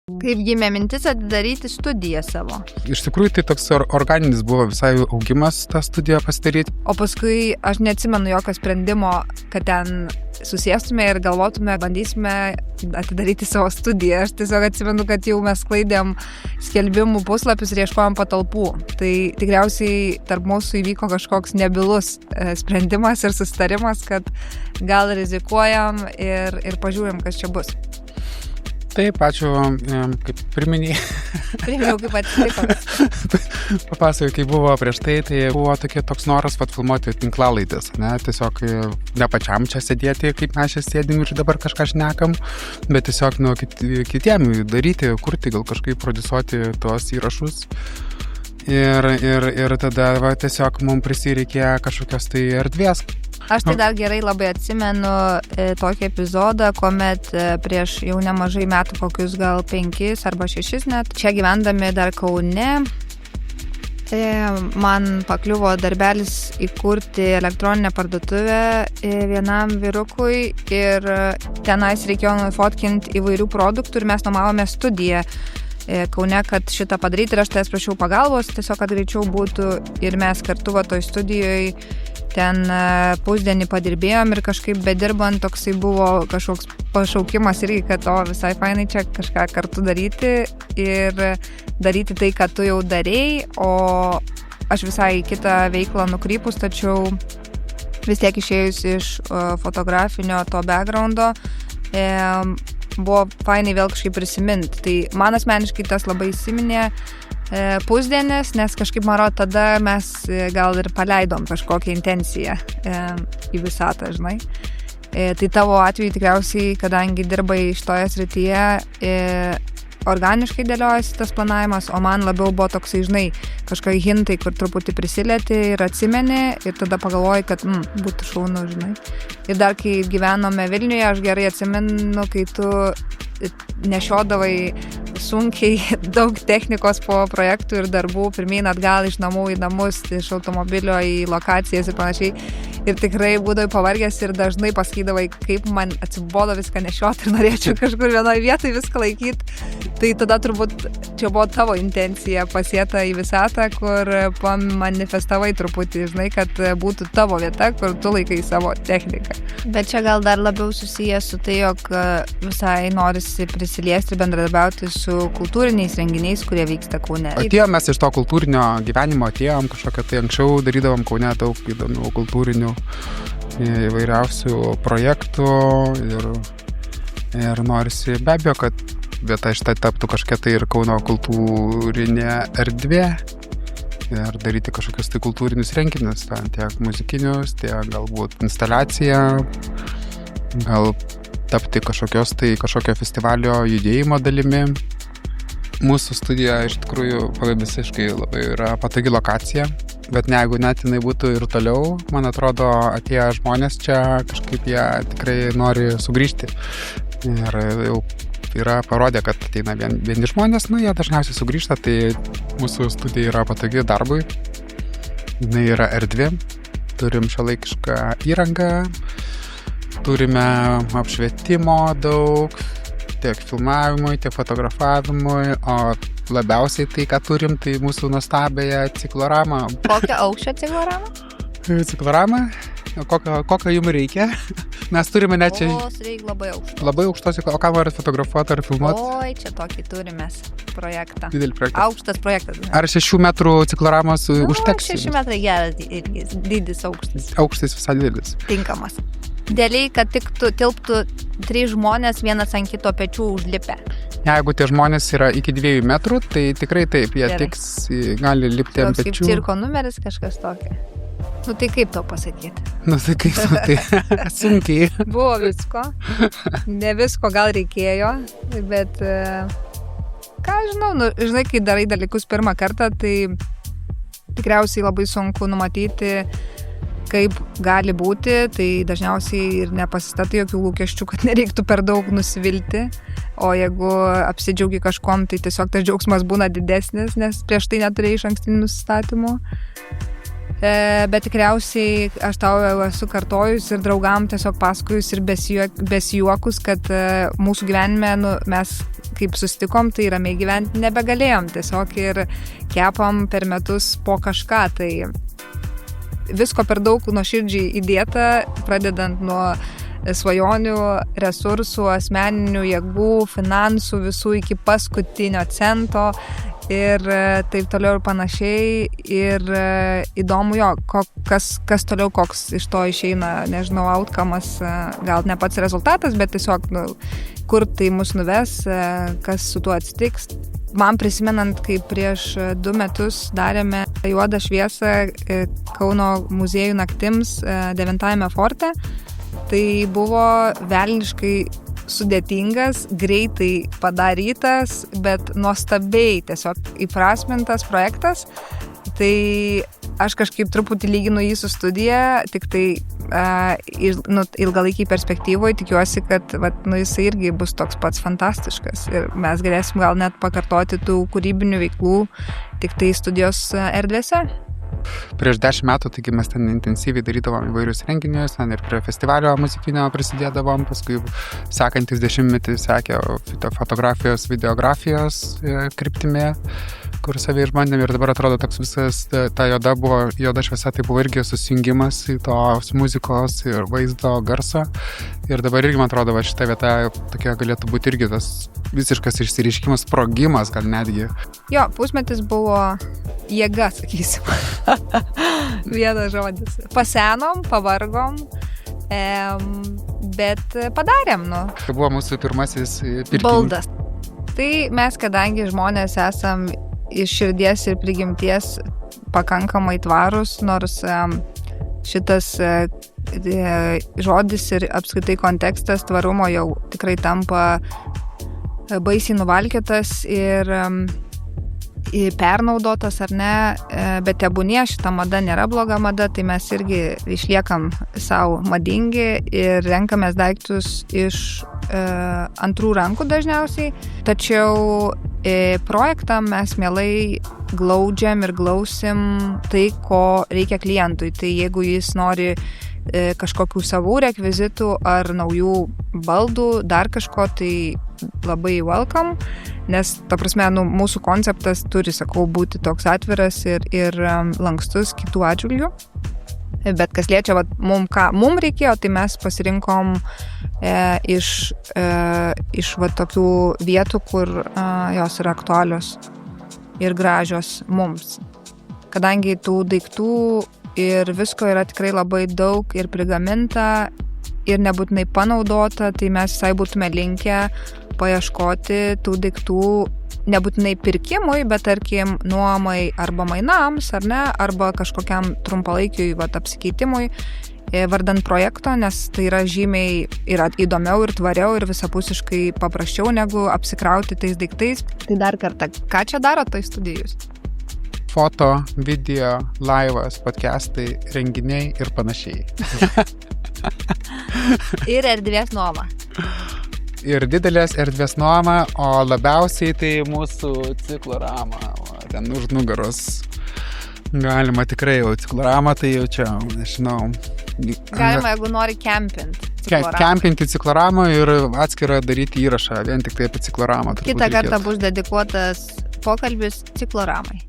Kaip gimė mintis atidaryti studiją savo? Iš tikrųjų, tai toks organinis buvo visai augimas tą studiją pasidaryti. O paskui aš neatsimenu jokio sprendimo, kad ten susėstume ir galvotume, bandysime atidaryti savo studiją. Aš tiesiog atsimenu, kad jau mes sklaidėm skelbimų puslapius ir ieškojom patalpų. Tai tikriausiai tarp mūsų įvyko kažkoks nebylus sprendimas ir susitarimas, kad gal rizikuojam ir pažiūrim, kas čia bus. Taip, ačiū, kaip priminėjai. Priminiau, kaip atsitiko. Papasakoju, kai buvo prieš tai buvo toks noras filmuoti tinklalaidės, ne? Tiesiog ne pačiam čia sėdėti, kaip mes čia sėdim ir dabar kažką šnekam, bet tiesiog kitiem daryti, kurti, gal kažkaip produsuoti tuos įrašus. Ir tada tiesiog mums prisireikė kažkokios tai erdvės. Aš tai dar gerai labai atsimenu tokį epizodą, kuomet prieš jau nemažai metų, kokius gal 5 arba 6 net, čia gyvendami dar Kaune, man pakliuvo darbelis įkurti elektroninę parduotuvę vienam vyrukui ir tenais reikėjo nufotkinti įvairių produktų ir mes nuomavome studiją Kaune, kad šitą padaryti ir aš tai prašiau pagalbos, tiesiog kad greičiau būtų ir mes kartu toj studijoje ten pusdienį padirbėjom ir kažkaip bedirbant toksai buvo kažkoks pašaukimas irgi, kad visai fainai čia kažką kartu daryti ir daryti tai, ką tu jau darei, o aš visai kitą veiklą nukrypus, tačiau vis tiek išėjus iš fotografinio to backgroundo buvo fainai vėl kažkaip prisiminti. Tai man asmeniškai tas labai įsiminė pusdienis, nes kažkaip maro tada mes gal ir paleidom kažkokią intenciją į visatą, žinai. Tai tavo atveju tikriausiai, kadangi dirbai šitoje srityje, organiškai dėliojasi tas planavimas, o man labiau buvo toksai, žinai, kažkokie hintai, kur truputį prisilieti ir atsimeni ir tada pagalvoji, kad būtų šaunu, žinai. Ir dar kai gyvenome Vilniuje, aš gerai atsimenu, kai tu nešiodavai sunkiai daug technikos po projektų ir darbų pirmyn atgal iš namų į namus, iš automobilio į lokacijas ir panašiai. Ir tikrai būdavai pavargęs ir dažnai pasakydavai, kaip man atsibodo viską nešioti ir norėčiau kažkur vienoje vietoje viską laikyti. Tai tada turbūt čia buvo tavo intencija pasieta į visatą, kur pamanifestavai truputį, žinai, kad būtų tavo vieta, kur tu laikai savo techniką. Bet čia gal dar labiau susijęs su tai, jog visai norisi prisiliesti ir bendradarbiauti su kultūriniais renginiais, kurie vyksta Kaune. Atėjom mes iš to kultūrinio gyvenimo, kažkokią tai anksčiau darydavom Kaune daug įdomių kultūrinių įvairiausių projektų ir norisi be abejo, kad vieta šitą taptų kažkokia tai ir Kauno kultūrinė erdvė ir daryti kažkokius tai kultūrinius renginius, tiek muzikinius, tiek galbūt instaliaciją, gal tapti kažkokio festivalio judėjimo dalimi. Mūsų studija iš tikrųjų visiškai labai yra patogi lokacija, bet jeigu net jinai būtų ir toliau, man atrodo, atėję žmonės čia kažkaip jie tikrai nori sugrįžti. Ir jau yra parodę, kad ateina vieni žmonės, jie dažniausiai sugrįžta, tai mūsų studija yra patogi darbui, jinai yra erdvi, turim šiuolaikišką įrangą, turime apšvietimo daug, tiek filmavimui, tiek fotografavimui, o labiausiai tai, ką turim, tai mūsų nuostabėje cikloramą. Kokią aukščio cikloramą? Cikloramą? Kokią jums reikia? Mes turime net čia... reikia labai aukštos. Labai aukštos, o ką norit fotografuoti ar filmuoti? Oi, čia tokį turime projektą. Didelį projektą. Aukštas projektas. Ar 6 metrų cikloramos užteks? 6 metrai geras, dydis aukštas. Aukštas visai didelis. Tinkamas. Dėliai, kad tilptų 3 žmonės vienas ant kito pečių užlipę. Jeigu tie žmonės yra iki 2 metrų, tai tikrai taip, jie tiks, gali lipti ant pečių. Kaip cirko numeris kažkas tokio. Tai kaip tau pasakyti? Tai kaip tai sunkiai. Buvo visko. Ne visko gal reikėjo, bet ką žinau, žinai, kai darai dalykus pirmą kartą, tai tikriausiai labai sunku numatyti, kaip gali būti, tai dažniausiai ir nepasistatai jokių lūkesčių, kad nereiktų per daug nusivilti, o jeigu apsidžiaugi kažkom, tai tiesiog tas džiaugsmas būna didesnis, nes prieš tai neturėjai išankstinių nusistatymų. Bet tikriausiai aš tau esu kartojus ir draugam tiesiog pasakojus ir besijuokus, kad mūsų gyvenime mes kaip susitikom, tai ramiai gyventi nebegalėjom tiesiog ir kepam per metus po kažką. Tai visko per daug nuoširdžiai įdėta, pradedant nuo svajonių, resursų, asmeninių jėgų, finansų visų iki paskutinio cento ir taip toliau ir panašiai. Ir įdomu kas toliau, koks iš to išeina, nežinau, outcome'as, gal ne pats rezultatas, bet tiesiog kur tai mus nuves, kas su tuo atsitiks. Man prisimenant, kai prieš 2 metus darėme juodą šviesą Kauno muziejų naktims 9 forte, tai buvo velniškai sudėtingas, greitai padarytas, bet nuostabiai tiesiog įprasmintas projektas. Tai aš kažkaip truputį lyginu jį su studija, tik tai ilgalaikiai perspektyvoje tikiuosi, kad jisai irgi bus toks pats fantastiškas ir mes galėsim gal net pakartoti tų kūrybinių veiklų tik tai studijos erdvėse. Prieš 10 metų, taigi mes ten intensyviai darydavom įvairius renginius, ten ir prie festivalio muzikinio prisidėdavom, paskui sekantis 10-metį sekė fotografijos, videografijos kryptimi, kur savai išbandėm ir dabar atrodo toks visas, ta juoda šviesa, tai buvo irgi susijungimas į tos muzikos ir vaizdo, garso ir dabar irgi man atrodo, va šita vieta tokia galėtų būti irgi tas visiškas išsireiškimas, sprogimas gal netgi. Jo, pusmetis buvo jėga, sakysim. Vienas žodis. Pasenom, pavargom, bet padarėm, Tai buvo mūsų pirmasis pirkinys. Baldas. Tai mes, kadangi žmonės esam iš širdies ir prigimties pakankamai tvarus, nors šitas žodis ir apskritai kontekstas tvarumo jau tikrai tampa baisiai nuvalkėtas ir pernaudotas ar ne, bet tebūnie šita mada nėra bloga mada, tai mes irgi išliekam savo madingi ir renkamės daiktus iš antrų rankų dažniausiai, tačiau projektam mes mielai glaudžiam ir glausim tai, ko reikia klientui. Tai jeigu jis nori kažkokių savų rekvizitų ar naujų baldų, dar kažko, tai labai welcome, nes, ta prasme, mūsų konceptas turi, sakau, būti toks atviras ir lankstus kitų atžvilgių. Bet kas liečia, ką mum reikėjo, tai mes pasirinkom iš tokių vietų, kur jos yra aktualios ir gražios mums. Kadangi tų daiktų ir visko yra tikrai labai daug ir prigaminta ir nebūtinai panaudota, tai mes visai būtume linkę paieškoti tų daiktų nebūtinai pirkimui, bet tarkim nuomai arba mainams, ar ne, arba kažkokiam trumpalaikiui apsikeitimui vardant projekto, nes tai yra žymiai įdomiau ir tvariau ir visapusiškai paprasčiau negu apsikrauti tais daiktais. Tai dar kartą, ką čia daro toj studijos? Foto, video, laivas, podcastai, renginiai ir panašiai. Ir erdvės nuoma. Ir didelės erdvės nuoma, o labiausiai tai mūsų ciklorama. Ten už nugaros galima tikrai jau cikloramą, tai jau čia, nežinau. Galima, jeigu nori kempinti. Kempinti cikloramą ir atskirą daryti įrašą, vien tik tai apie cikloramą. Kitą kartą bus dedikuotas pokalbis cikloramai.